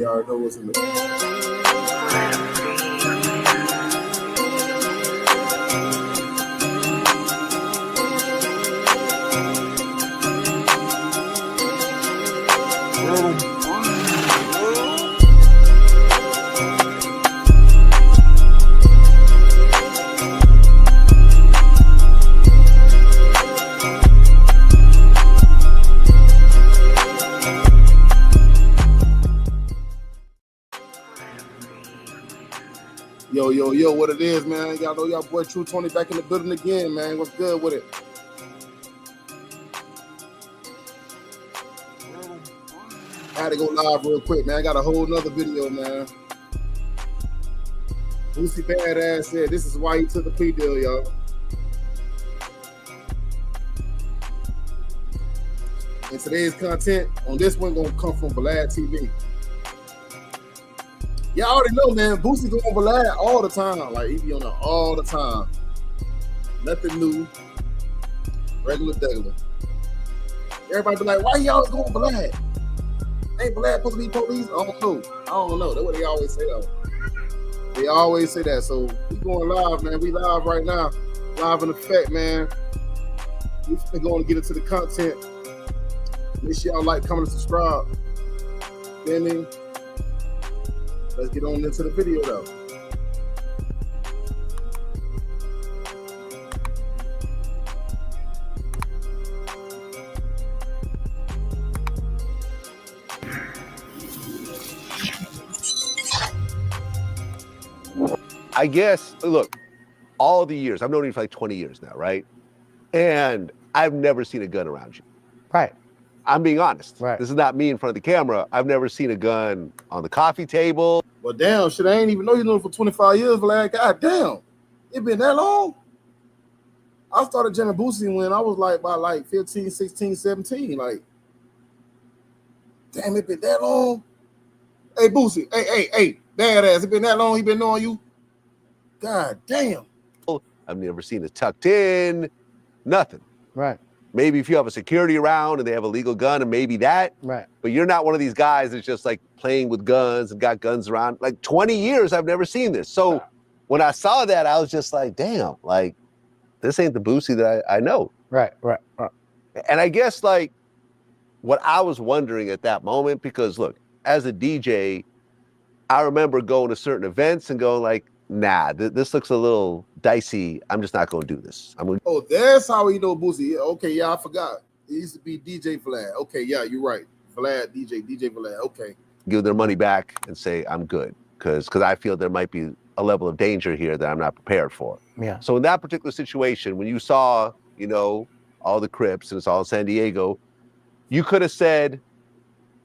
already know what's in the... Yo, what it is, man? Y'all know y'all boy True Tony back in the building again, man. What's good with it? I had to go live real quick, man. I got a whole nother video, man. Boosie Badazz said this is why he took the plea deal, y'all. And today's content on this one gonna come from Vlad TV. Y'all already know, man, Boosie's on Vlad all the time. Like, he be on there all the time. Nothing new. Regular degular. Everybody be like, why he always going Vlad? Ain't Vlad supposed to be police? I don't know. That's what they always say, though. They always say that. So, we going live, man. We live right now. Live in effect, man. We finna go and get into the content. Make sure y'all like, comment, and subscribe. Feel me? Let's get on into the video, though. I guess, look, all the years, I've known you for like 20 years now, right? And I've never seen a gun around you. Right. I'm being honest. Right. This is not me in front of the camera. I've never seen a gun on the coffee table. Well, damn, shit, I ain't even know you known for 25 years, Vlad. God damn. It been that long? I started jamming Boosie when I was like about like 15, 16, 17. Like, damn, it been that long? Hey, Boosie, hey, Badazz, it been that long he been knowing you? God damn. I've never seen it tucked in, nothing. Right. Maybe if you have a security around and they have a legal gun and maybe that. Right. But you're not one of these guys that's just like playing with guns and got guns around. Like 20 years, I've never seen this. So when I saw that, I was just like, damn, like this ain't the Boosie that I know. Right. And I guess like what I was wondering at that moment, because look, as a DJ, I remember going to certain events and going like, nah, this looks a little dicey. I'm just not going to do this. Oh, that's how he know Boosie. Okay, yeah, I forgot. It used to be DJ Vlad. Okay, yeah, you're right. Vlad, DJ Vlad. Okay. Give their money back and say, I'm good. Because I feel there might be a level of danger here that I'm not prepared for. Yeah. So in that particular situation, when you saw, you know, all the Crips and it's all San Diego, you could have said,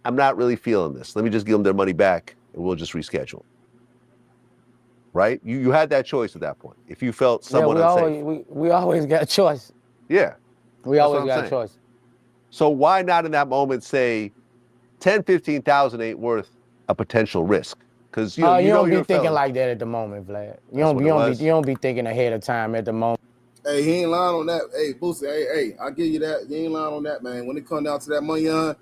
I'm not really feeling this. Let me just give them their money back and we'll just reschedule. Right? You had that choice at that point. If you felt somewhat unsafe. We always got a choice. Yeah. We always got a choice. So why not in that moment say 10, 15,000 ain't worth a potential risk? Because you don't be thinking like that at the moment, Vlad. You don't be thinking ahead of time at the moment. Hey, he ain't lying on that. Hey, Boosie, hey, I give you that. You ain't lying on that, man. When it comes down to that money on,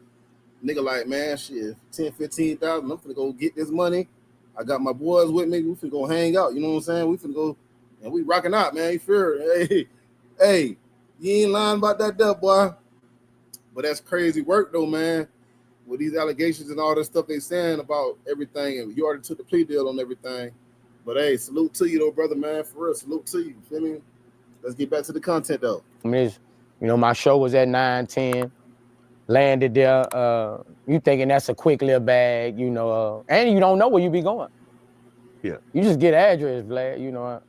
nigga like, man, shit, 10, 15,000, I'm finna go get this money. I got my boys with me. We finna go hang out. You know what I'm saying? We finna go and we rocking out, man. You feel? Hey, you ain't lying about that duck, boy. But that's crazy work, though, man. With these allegations and all this stuff they saying about everything, and you already took the plea deal on everything. But hey, salute to you, though, brother, man. For real, salute to you. Feel me? Let's get back to the content, though. I mean, my show was at 9:10. Landed there, you thinking that's a quick little bag, and you don't know where you be going. Yeah. You just get address, Vlad,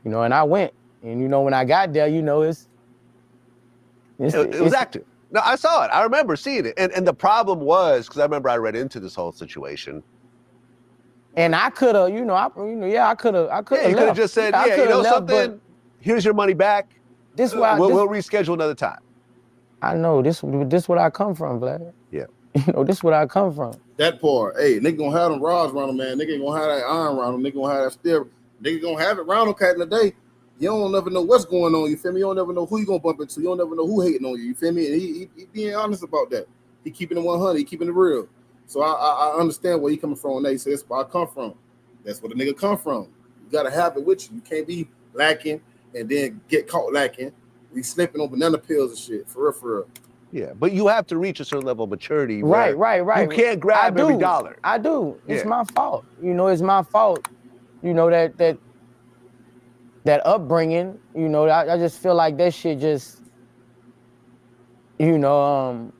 and I went, and when I got there, it was active. No, I saw it. I remember seeing it. And the problem was, because I remember I read into this whole situation. And I could have, I could have. Yeah, you could have just said, something, here's your money back. We'll reschedule another time. I know this what I come from, Vlad. Yeah. This what I come from. That part. Hey, nigga gonna have them rods around them, man. Nigga ain't gonna have that iron around them. Nigga gonna have that steel. Nigga gonna have it around them cat in the day. You don't never know what's going on, you feel me? You don't never know who you gonna bump into. You don't never know who hating on you, you feel me? And he being honest about that. He keeping it 100, he keeping it real. So I understand where you coming from. When they say that's where I come from. That's where the nigga come from. You gotta have it with you. You can't be lacking and then get caught lacking. We slipping on banana pills and shit. For real, for real. Yeah, but you have to reach a certain level of maturity. Right. You can't grab every dollar. I do. It's my fault. You know, it's my fault. You know, that upbringing, you know, I just feel like that shit just, you know,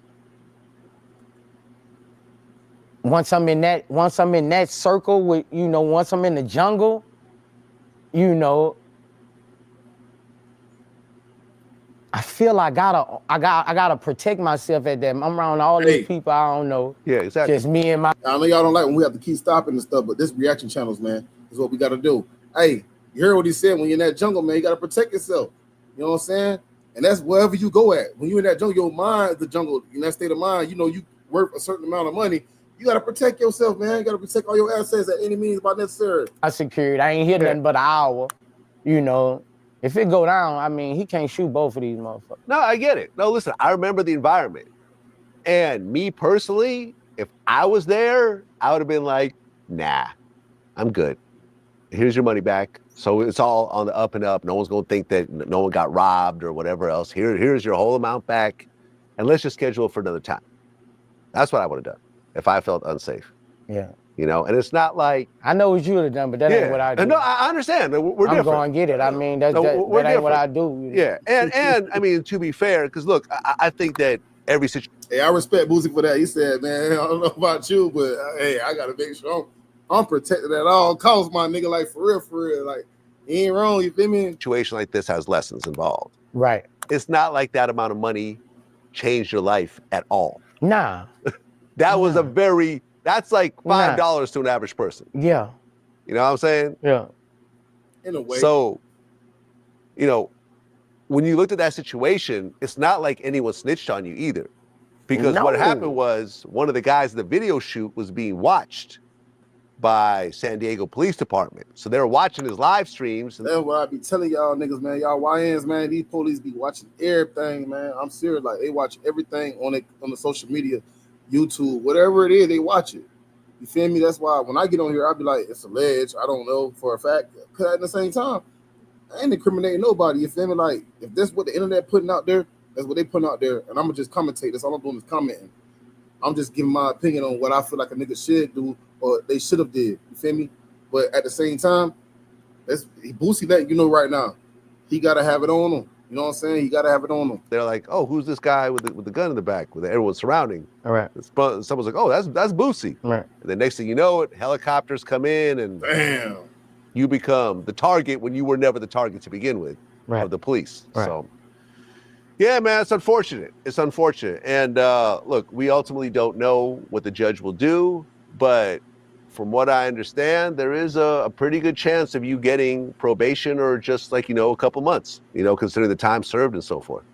once I'm in that circle with, you know, once I'm in the jungle, you know, I feel I gotta protect myself at that. I'm around all these people I don't know. Yeah, exactly. Just me and my. I know y'all don't like when we have to keep stopping and stuff, but this reaction channels, man, is what we gotta do. Hey, you heard what he said, when you're in that jungle, man, you gotta protect yourself. You know what I'm saying? And that's wherever you go at. When you're in that jungle, your mind, the jungle, in that state of mind, you know you worth a certain amount of money. You gotta protect yourself, man. You gotta protect all your assets at any means by necessary. I secured. I ain't here nothing but an hour. You know, if it go down, I mean, he can't shoot both of these motherfuckers. No, I get it. No, listen, I remember the environment. And me personally, if I was there, I would have been like, nah, I'm good. Here's your money back. So it's all on the up and up. No one's going to think that no one got robbed or whatever else. Here's your whole amount back. And let's just schedule it for another time. That's what I would have done if I felt unsafe. Yeah. You know, and it's not like... I know what you would have done, but that ain't what I do. No, I understand. We're different. I'm going to get it. I mean, that ain't what I do. You know? Yeah, and I mean, to be fair, because look, I think that every situation... Hey, I respect Boosie for that. He said, man, I don't know about you, but hey, I got to make sure I'm protected at all costs, my nigga. Like, for real. Like, he ain't wrong, you feel me? A situation like this has lessons involved. Right. It's not like that amount of money changed your life at all. Nah. That was a very... That's like $5 to an average person. Yeah. You know what I'm saying? Yeah. In a way. So, you know, when you looked at that situation, it's not like anyone snitched on you either. Because what happened was one of the guys in the video shoot was being watched by San Diego Police Department. So they were watching his live streams. And that's what I be telling y'all niggas, man. Y'all YNs, man, these police be watching everything, man. I'm serious. Like, they watch everything on the social media, YouTube, whatever it is, they watch it. You feel me? That's why when I get on here, I'll be like, it's alleged. I don't know for a fact. Because at the same time, I ain't incriminating nobody. You feel me? Like, if that's what the internet putting out there, that's what they putting out there. And I'm going to just commentate. That's all I'm doing is commenting. I'm just giving my opinion on what I feel like a nigga should do or they should have did. You feel me? But at the same time, that's Boosie letting you know right now. He got to have it on him. You know what I'm saying? He got to have it on him. They're like, oh, who's this guy with the gun in the back with everyone surrounding? All right. Someone's like, oh, that's Boosie. Right. And the next thing you know it, helicopters come in and damn, you become the target when you were never the target to begin with of the police. Right. So, yeah, man, it's unfortunate. It's unfortunate. And look, we ultimately don't know what the judge will do, but from what I understand, there is a pretty good chance of you getting probation or just like, you know, a couple months, you know, considering the time served and so forth.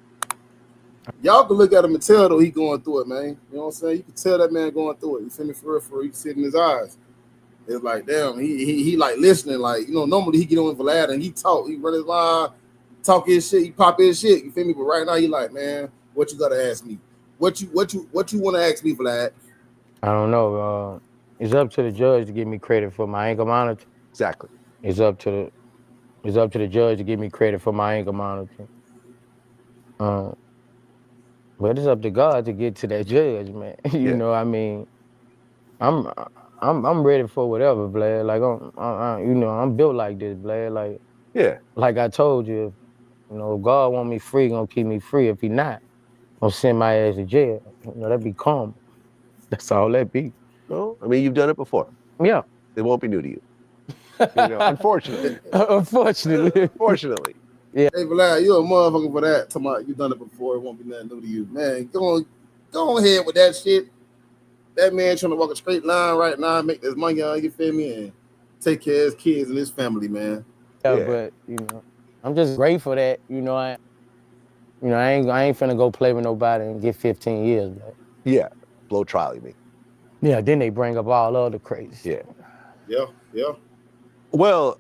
Y'all can look at him and tell, though, he going through it, man. You know what I'm saying? You can tell that man going through it. You feel me? For real. You can see it in his eyes. It's like, damn, he like listening. Like, you know, normally he get on with Vlad and he talk. He run his line, talk his shit, he pop his shit. You feel me? But right now, he like, man, what you got to ask me? What you want to ask me, Vlad? I don't know. It's up to the judge to give me credit for my ankle monitor. Exactly. It's up to the judge to give me credit for my ankle monitor. But it's up to God to get to that judge, man. You know, I mean, I'm ready for whatever, Vlad. Like you know, I'm built like this, Vlad. Like, yeah. Like I told you, you know, if God want me free, gonna keep me free. If he not, gonna send my ass to jail. You know, that be calm. That's all that be. No, I mean, you've done it before. Yeah. It won't be new to you. You know, unfortunately. Unfortunately. Yeah. Hey, Vlad, you a motherfucker for that. Talking about you done it before, it won't be nothing new to you. Man, go ahead with that shit. That man trying to walk a straight line right now, make this money on, you feel me, and take care of his kids and his family, man. Yeah, but, you know, I'm just grateful that, you know, I ain't finna go play with nobody and get 15 years, man. Yeah, blow trial, you mean? Yeah, then they bring up all other crazy. Yeah. Well,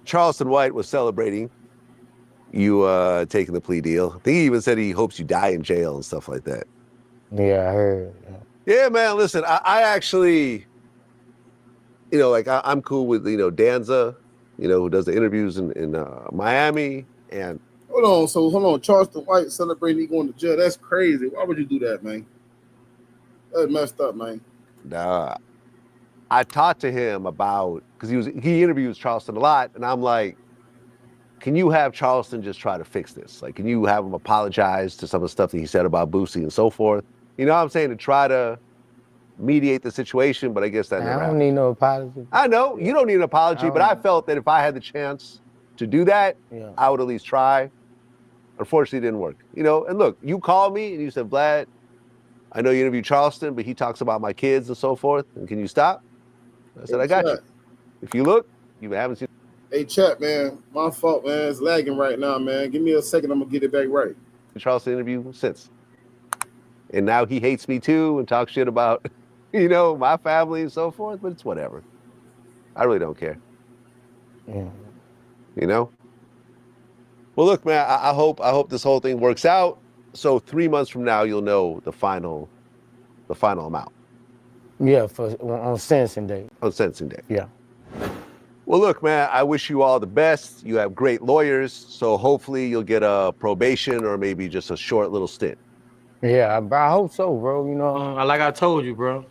Charleston White was celebrating you taking the plea deal. I think he even said he hopes you die in jail and stuff like that. Yeah, I heard. Yeah, man. Listen, I actually, like I'm cool with Danza, who does the interviews in Miami, and Hold on. Charleston White celebrating he going to jail. That's crazy. Why would you do that, man? That's messed up, man. I talked to him about because he interviews Charleston a lot, and I'm like, can you have Charleston just try to fix this? Like, can you have him apologize to some of the stuff that he said about Boosie and so forth? You know what I'm saying? To try to mediate the situation, but I guess that never I don't happened. need no apology. I know you don't need an apology, but I felt that if I had the chance to do that, I would at least try. Unfortunately, it didn't work. And look, you called me and you said, Vlad, I know you interviewed Charleston, but he talks about my kids and so forth. And can you stop? I said, I got you. If you look, you haven't seen. Hey, chat, man. My fault, man. It's lagging right now, man. Give me a second. I'm going to get it back right. The Charleston interview since. And now he hates me too and talks shit about, my family and so forth, but it's whatever. I really don't care. Yeah. Well, look, man, I hope this whole thing works out. So 3 months from now, you'll know the final amount. Yeah, on sentencing day. On sentencing day. Yeah. Well, look, man, I wish you all the best. You have great lawyers, so hopefully you'll get a probation or maybe just a short little stint. Yeah, I hope so, bro. Like I told you, bro.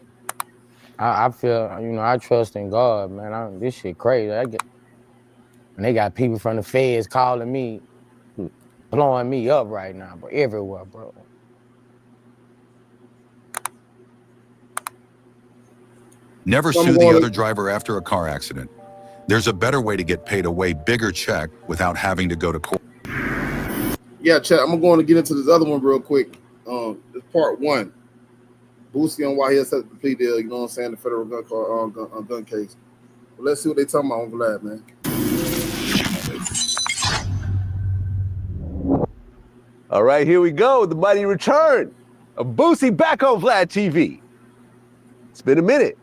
I feel, I trust in God, man. This shit crazy. And they got people from the feds calling me, blowing me up right now, bro. Everywhere, bro. Never sue the other driver after a car accident. There's a better way to get paid a way bigger check without having to go to court. Yeah, chat. I'm going to get into this other one real quick. This part one. Boosie on why he accepted the plea deal, you know what I'm saying, the federal gun case. But let's see what they talking about on Vlad, man. All right, here we go. The mighty return of Boosie back on Vlad TV. It's been a minute.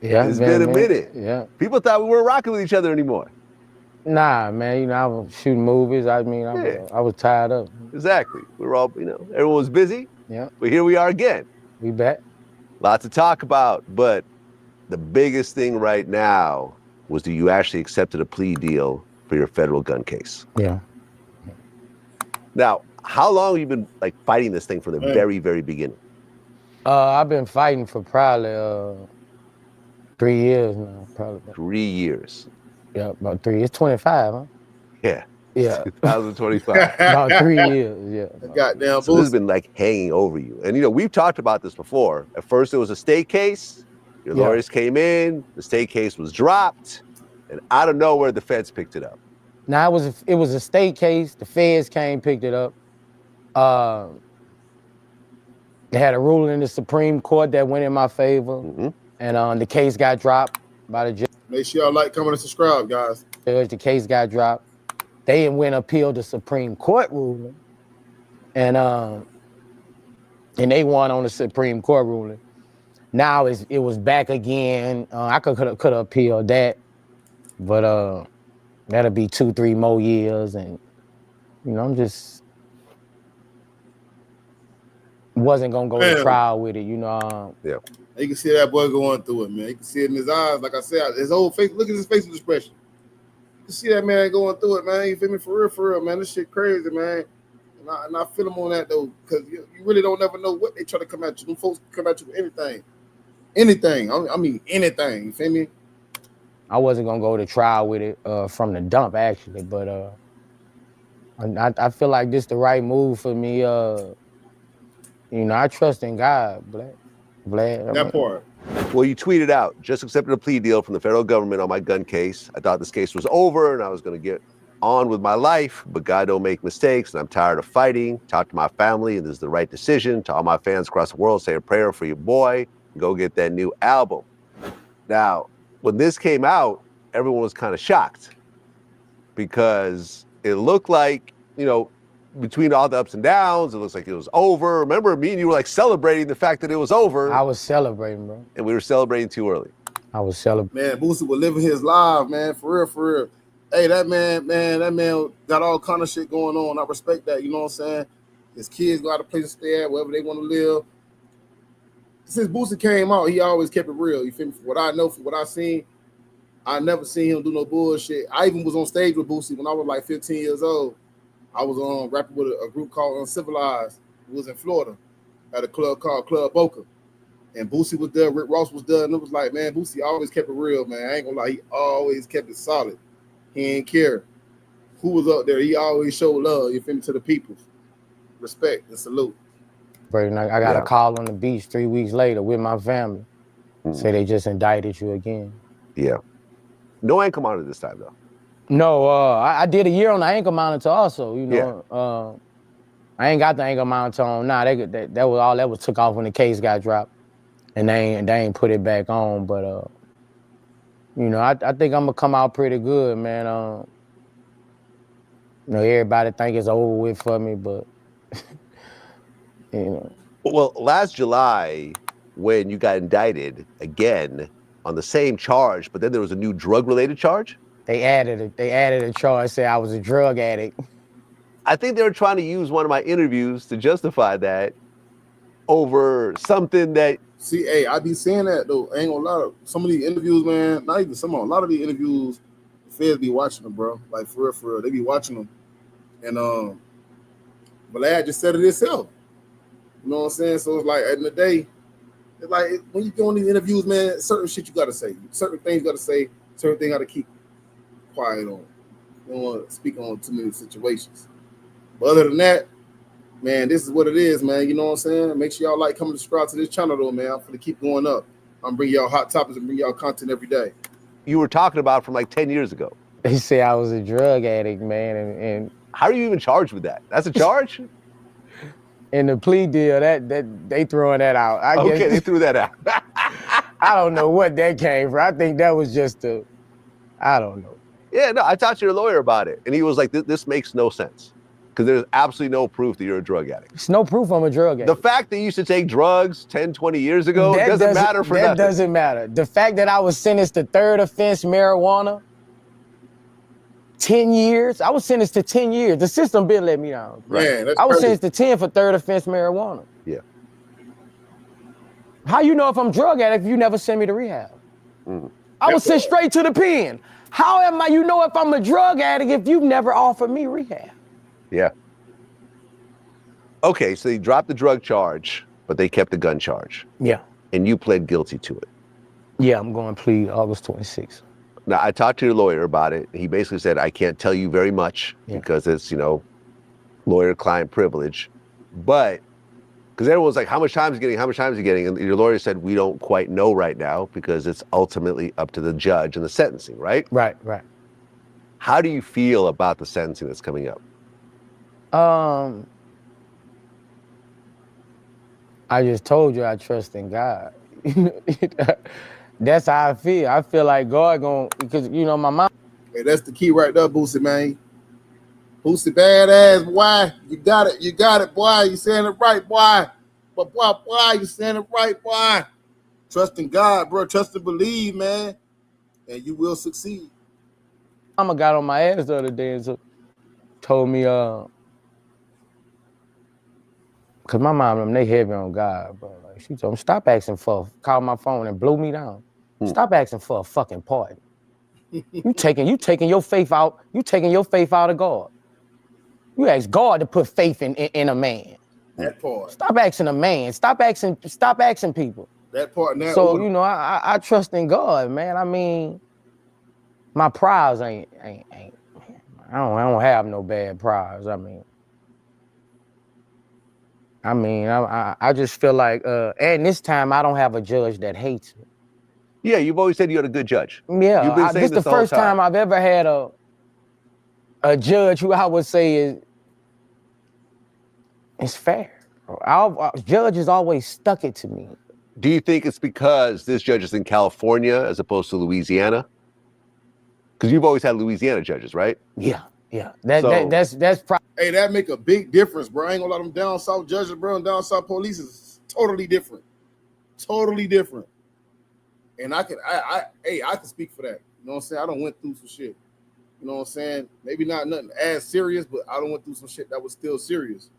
Yeah, it's been a minute. Yeah. People thought we weren't rocking with each other anymore. Nah, man. I was shooting movies. I was tired of. Exactly. We were all, everyone was busy. Yeah. But here we are again. We back. Lots to talk about, but the biggest thing right now was that you actually accepted a plea deal for your federal gun case. Yeah. Now, how long have you been fighting this thing from the very, very beginning? I've been fighting for probably 3 years now. Probably. 3 years. Yeah, about 3 years. 25, huh? Yeah. Yeah. 2025. About 3 years, yeah. Goddamn. So this has been hanging over you. And we've talked about this before. At first it was a state case. Your lawyers came in, the state case was dropped, and out of nowhere the feds picked it up. Now it was a state case. The feds came, picked it up. They had a ruling in the Supreme Court that went in my favor, and the case got dropped by the judge. Make sure y'all like, comment, and subscribe, guys. The case got dropped. They went appeal the Supreme Court ruling, and they won on the Supreme Court ruling. Now it was back again. I could have appealed that, but that'll be 2-3 more years, and I'm just wasn't gonna go to trial with it, Yeah. You can see that boy going through it, man. You can see it in his eyes. Like I said, his whole face. Look at his facial expression. You can see that man going through it, man. You feel me? For real, man. This shit crazy, man. And I feel him on that though, because you really don't never know what they try to come at you. Them folks come at you with anything. Anything. I mean anything. You feel me? I wasn't gonna go to trial with it from the dump actually, but I feel like this the right move for me. I trust in God, Vlad. That part. Well, you tweeted out, just accepted a plea deal from the federal government on my gun case. I thought this case was over and I was going to get on with my life, but God don't make mistakes and I'm tired of fighting. Talk to my family and this is the right decision. To all my fans across the world, say a prayer for your boy and go get that new album. Now, when this came out, everyone was kind of shocked because it looked like, between all the ups and downs, it looks like it was over. Remember, me and you were celebrating the fact that it was over. I was celebrating, bro. And we were celebrating too early. I was celebrating. Man, Boosie was living his life, man. For real. Hey, that man got all kind of shit going on. I respect that, you know what I'm saying? His kids got a place to stay at, wherever they want to live. since Boosie came out, he always kept it real. You feel me? From what I know, from what I seen, I never seen him do no bullshit. I even was on stage with Boosie when I was like 15 years old. I was rapping with a group called Uncivilized. It was in Florida at a club called Club Boca. And Boosie was there, Rick Ross was there, and it was like, man, Boosie always kept it real, man. I ain't gonna lie, he always kept it solid. He ain't care who was up there. He always showed love, you feel me, to the people. Respect and salute. Brayden, I got a call on the beach 3 weeks later with my family. Say they just indicted you again. Yeah. No ankle monitor this time, though. No, I did a year on the ankle monitor also, you know. I ain't got the ankle monitor on now. That was all that was took off when the case got dropped. And they ain't put it back on. But, you know, I think I'm going to come out pretty good, man. You know, everybody think it's over with for me, but, you know. Well, last July, when you got indicted again on the same charge, but then there was a new drug-related charge? They added a charge, said I was a drug addict. I think they were trying to use one of my interviews to justify that over something that... See, hey, I be saying that, though. I ain't gonna lie. Some of these interviews, man, not even some of them, a lot of these interviews, the feds be watching them, bro. Like, for real. They be watching them. And, Vlad just said it himself. You know what I'm saying? So it's like, at the end of the day, it's like, when you go on these interviews, man, certain shit you gotta say. Certain things you gotta say. Certain things you gotta keep quiet on. You don't want to speak on too many situations. But other than that, man, this is what it is, man. You know what I'm saying? Make sure y'all like, come and subscribe to this channel, though, man. I'm going to keep going up. I'm bringing y'all hot topics and bring y'all content every day. You were talking about from like 10 years ago. They say I was a drug addict, man. And how are you even charged with that? That's a charge? In the plea deal, that they throwing that out. I guess they threw that out. I don't know what that came from. I think that was just I don't know. Yeah, no, I talked to your lawyer about it, and he was like, this makes no sense. Because there's absolutely no proof that you're a drug addict. There's no proof I'm a drug addict. The fact that you used to take drugs 10, 20 years ago doesn't matter for nothing. That doesn't matter. The fact that I was sentenced to third offense marijuana, 10 years. I was sentenced to 10 years. The system been let me down. Man, I was sentenced to 10 for third offense marijuana. Yeah. How you know if I'm drug addict if you never send me to rehab? I was sent straight to the pen. How am I, you know if I'm a drug addict if you've never offered me rehab? Yeah. Okay, so they dropped the drug charge, but they kept the gun charge. Yeah. And you pled guilty to it. Yeah, I'm going to plead August 26th. Now, I talked to your lawyer about it. He basically said, I can't tell you very much because it's, you know, lawyer-client privilege. But, because everyone's like, how much time is he getting? How much time is he getting? And your lawyer said, we don't quite know right now because it's ultimately up to the judge and the sentencing, right? Right. How do you feel about the sentencing that's coming up? I just told you I trust in God. That's how I feel. I feel like God going, because, you know, my mom. Hey, that's the key right there, Boosie, man. Boosie Badazz, boy. You got it, boy. You saying it right, boy. But boy, you saying it right, boy. Trust in God, bro. Trust and believe, man. And you will succeed. Mama got on my ass the other day and so told me, because my mom, they heavy on God, bro. Like, she told me, stop asking called my phone and blew me down. Stop asking for a fucking pardon. You taking your faith out, of God. You ask God to put faith in a man. That part. Stop asking a man. Stop asking people. That part now. So, you know, I trust in God, man. I mean, my prize ain't I don't have no bad prize. I just feel like, and this time I don't have a judge that hates me. Yeah, you've always said you had a good judge. Yeah, You've been saying this the first time I've ever had a judge who I would say is fair. Judges always stuck it to me. Do you think it's because this judge is in California as opposed to Louisiana? Because you've always had Louisiana judges, right? Yeah. That's probably. Hey, that make a big difference, bro. I ain't gonna let them down south judges, bro, and down south police is totally different. Totally different. And I can speak for that. You know what I'm saying? I done went through some shit. You know what I'm saying? Maybe not nothing as serious, but I done went through some shit that was still serious.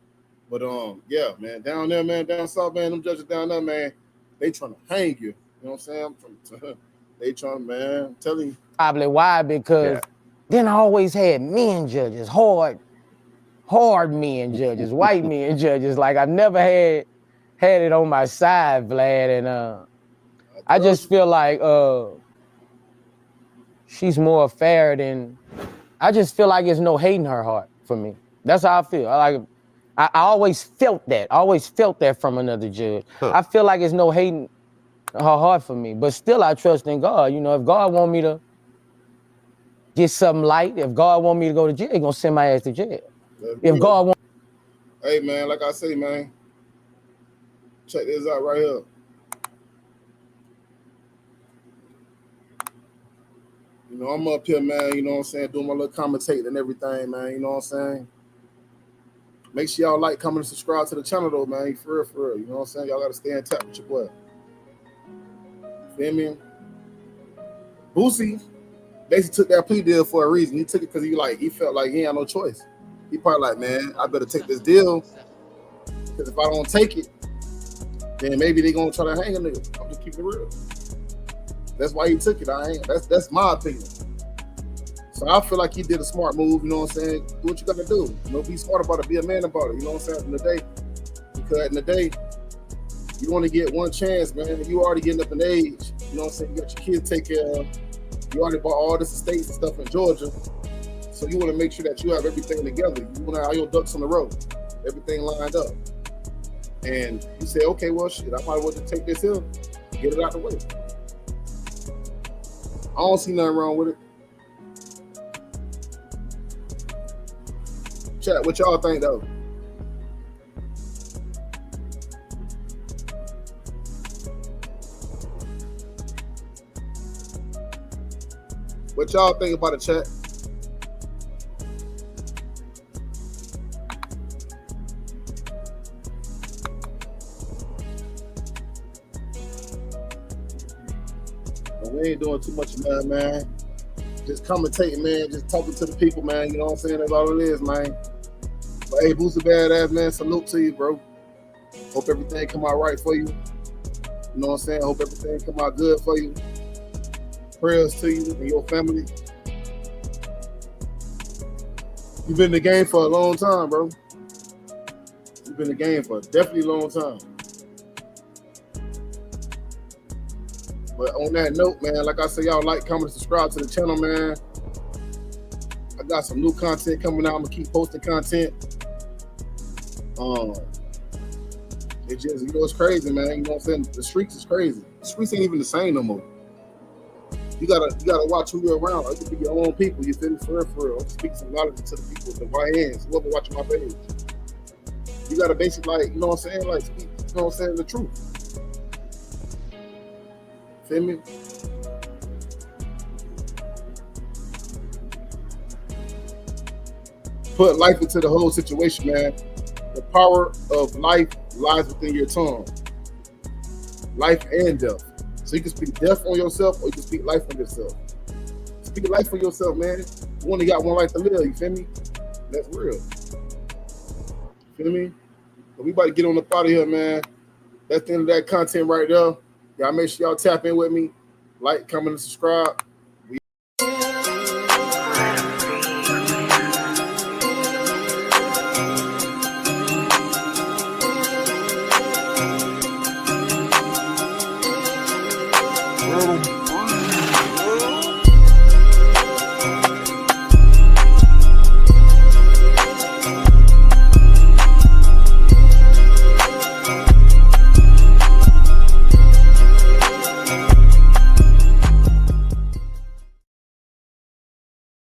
But yeah, man, down there, man, down south, man, them judges down there, man, they trying to hang you. You know what I'm saying? They trying, man. I'm telling you. Probably why, because then I always had men judges, hard men judges, white men judges. Like I've never had it on my side, Vlad, and I just feel like she's more fair than. I just feel like there's no hate in her heart for me. That's how I feel. I always felt that. I always felt that from another judge. Huh. I feel like there's no hate in her heart for me, but still I trust in God. You know, if God want me to get something light, if God want me to go to jail, He gonna send my ass to jail. If God want. Hey man, like I say, man, check this out right here. You know, I'm up here, man, you know what I'm saying, doing my little commentating and everything, man, you know what I'm saying? Make sure y'all like, comment, and subscribe to the channel, though, man, for real, you know what I'm saying? Y'all got to stay in touch with your boy. Feel me? Boosie basically took that plea deal for a reason. He took it because he felt like he had no choice. He probably like, man, I better take this deal, because if I don't take it, then maybe they going to try to hang a nigga. I'm just keeping it real. That's why he took it. That's my opinion. So I feel like he did a smart move, you know what I'm saying? Do what you gotta do. You know, be smart about it, be a man about it, you know what I'm saying? In the day, because in the day, you only get one chance, man. You already getting up in age, you know what I'm saying? You got your kids to take care of. You already bought all this estates and stuff in Georgia. So you want to make sure that you have everything together. You want to have your ducks on the road, everything lined up. And you say, okay, well, shit, I might want to take this here, get it out the way. I don't see nothing wrong with it. Chat, what y'all think though? What y'all think about it, chat? We ain't doing too much, man. Just commentating, man. Just talking to the people, man. You know what I'm saying? That's all it is, man. But hey, Boosie Badazz, man. Salute to you, bro. Hope everything come out right for you. You know what I'm saying? Hope everything come out good for you. Prayers to you and your family. You've been in the game for a long time, bro. You've been in the game for definitely a long time. But on that note, man, like I say, y'all like, comment, subscribe to the channel, man. I got some new content coming out. I'm gonna keep posting content. It just, you know, it's crazy, man. You know what I'm saying? The streets is crazy. The streets ain't even the same no more. You gotta watch who you're around. Like, you can be your own people. You feel me? For real. I'm speaking some knowledge to the people, the YNs, whoever watching my page. You gotta basically, like, you know what I'm saying? Like, speak, you know what I'm saying? The truth. Feel me? Put life into the whole situation, man. The power of life lies within your tongue. Life and death. So you can speak death on yourself, or you can speak life on yourself. Speak life for yourself, man. You only got one life to live, you feel me? That's real. Feel me? But we about to get on up out of here, man. That's the end of that content right there. Y'all make sure y'all tap in with me. Like, comment, and subscribe.